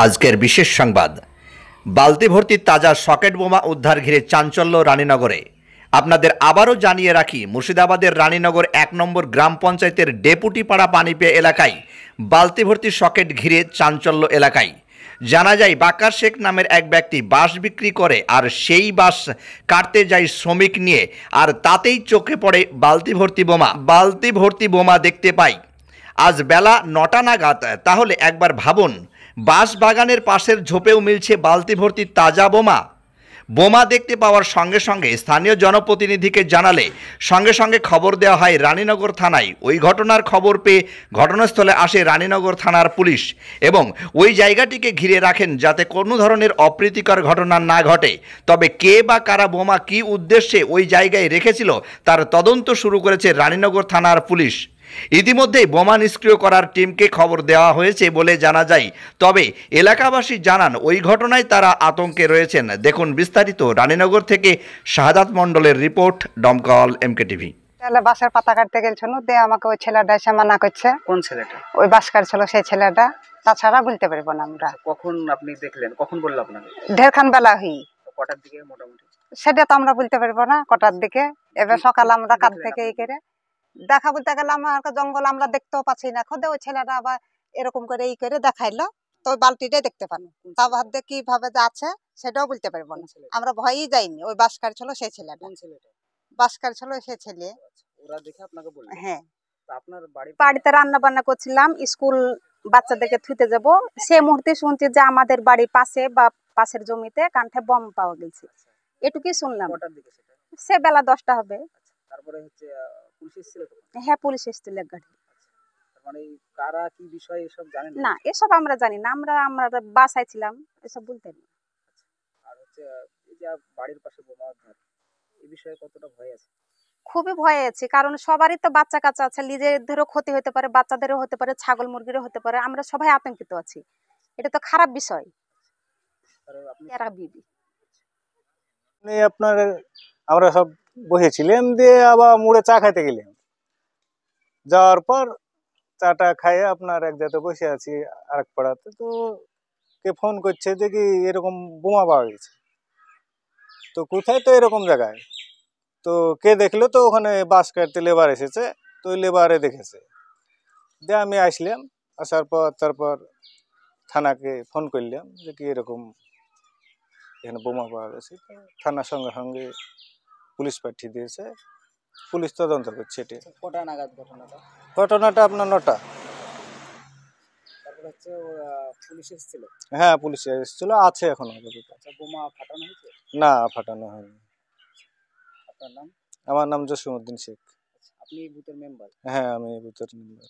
আজকের বিশেষ সংবাদ, বালতি ভর্তি তাজা সকেট বোমা উদ্ধার ঘিরে চাঞ্চল্য রানীনগরে। আপনাদের আবারও জানিয়ে রাখি, মুর্শিদাবাদের রানীনগর ১ নম্বর গ্রাম পঞ্চায়েতের ডেপুটিপাড়া পানিপে এলাকায় বালতি ভর্তি সকেট ঘিরে চাঞ্চল্য এলাকায়। জানা যায়, বাক্কার শেখ নামের এক ব্যক্তি বাঁশ বিক্রি করে, আর সেই বাঁশ কাটতে যায় শ্রমিক নিয়ে, আর তাতেই চোখে পড়ে বালতি ভর্তি বোমা দেখতে পাই আজ বেলা ৯টা নাগাদ। তাহলে একবার ভাবুন, বাঁশ বাগানের পাশের ঝোপেও মিলছে বালতি ভর্তি তাজা বোমা দেখতে পাওয়ার সঙ্গে সঙ্গে স্থানীয় জনপ্রতিনিধিকে জানালে সঙ্গে সঙ্গে খবর দেওয়া হয় রানীনগর থানায়। ওই ঘটনার খবর পেয়ে ঘটনাস্থলে আসে রানীনগর থানার পুলিশ এবং ওই জায়গাটিকে ঘিরে রাখেন যাতে কোনো ধরনের অপ্রীতিকর ঘটনা না ঘটে। তবে কে বা কারা বোমা কী উদ্দেশ্যে ওই জায়গায় রেখেছিল তার তদন্ত শুরু করেছে রানীনগর থানার পুলিশ। ইতিমধ্যেই বোমা নিষ্ক্রিয় করার টিমকে খবর দেওয়া হয়েছে বলে জানা যায়। তবে এলাকাবাসী জানান, ওই ঘটনায় তারা আতঙ্কে রয়েছেন। দেখুন বিস্তারিত। রানীনগর থেকে শাহাদাত মণ্ডলের রিপোর্ট, ডমকল এমকে টিভি। তাহলে বাঁশের পাতা কাটতে গেছিল, দিয়ে আমাকে ওই ছেলেটা এসে মানা করছে। কোন ছেলেটা? ওই বাঁশ কাটছিল সেই ছেলেটা, তাছাড়া বলতে পারবো না আমরা। কখন আপনি দেখলেন? কখন বললো আপনাকে? ঢেরখান বেলা হই। কটার দিকে মোটামুটি? সেটা তো আমরা বলতে পারবো না কটার দিকে। এবার সকালে আমরা কাজ থেকে এই করে দেখা বলতে গেলে আমার জঙ্গল আমরা দেখতেও পাচ্ছি না। খোদে ওই ছেলেটা আবার এরকম করে এই করে দেখাইলো, তো ওই বালতিটাই দেখতে পানো। তা ভাবতে কিভাবে যে আছে সেটাও বলতে পারবো না। আমরা ভয়ই যাইনি। ওই বাঁশ কাটছিল সেই ছেলেটা। বাঁশ কাটছিল সেই ছেলে। ওরা দেখে আপনাকে বললো? হ্যাঁ। আপনার বাড়িতে রান্না বান্না করছিলাম, স্কুল বাচ্চাদেরকে থুইতে যাব, সেই মুহূর্তে শুনছি যে আমাদের বাড়ির পাশে বা পাশের জমিতে কান্ঠে বম পাওয়া গেছে। এটুকুই শুনলাম। কটার দিকে সেটা? সে বেলা 10টা হবে। তারপরে হচ্ছে পুলিশ এসেছিল তো? হ্যাঁ, পুলিশ এসেছিল এক গাড়ি। মানে কারা কি বিষয় এসব জানেন না, এসব আমরা জানি না। আমরা বাসায় ছিলাম, এসব বলতে না। আর হচ্ছে এই যে বাড়ির পাশে বোমা উদ্ধার, এই বিষয়ে কতটা ভয় আছে? খুবই ভয়ে আছি, কারণ সবারই তো বাচ্চা কাচ্চা আছে, নিজেদেরও ক্ষতি হতে পারে, বাচ্চাদেরও হতে পারে, ছাগল মুরগিরও হতে পারে। আমরা সবাই আতঙ্কিত আছি। এটা তো খারাপ বিষয়। আপনার আমরা সব বসেছিলাম, দিয়ে আবার মুড়ে চা খাইতে গেলাম। যাওয়ার পর চাটা খাইয়ে আপনার এক জায়গাতে বসে আছি আরেক পাড়াতে, তো কে ফোন করছে যে কি এরকম বোমা পাওয়া গেছে। তো কোথায়? তো এরকম জায়গায়। তো কে দেখলো? তো ওখানে বাঁশ কাটতে লেবার এসেছে, তো ওই লেবারে দেখেছে। দিয়ে আমি আসলাম, আসার পর তারপর থানাকে ফোন করলাম যে কি এরকম এখানে বোমা পাওয়া গেছে। থানার সঙ্গে সঙ্গে পুলিশ পাঠিয়ে দিয়েছে, পুলিশ তদন্ত করছে। এটা কটা নাগাদ ঘটনাটা? ঘটনাটা আপনার 9টা। তারপর হচ্ছে পুলিশ এসেছিল? হ্যাঁ, পুলিশ এসেছিল, আছে এখন আপাতত। আচ্ছা, বোমা ফাটানো হয়েছে? না, ফাটানো হয়নি। আপনার নাম? আমার নাম জসিমউদ্দিন শেখ। আপনি বুথের মেম্বার? হ্যাঁ, আমি বুথের মেম্বার।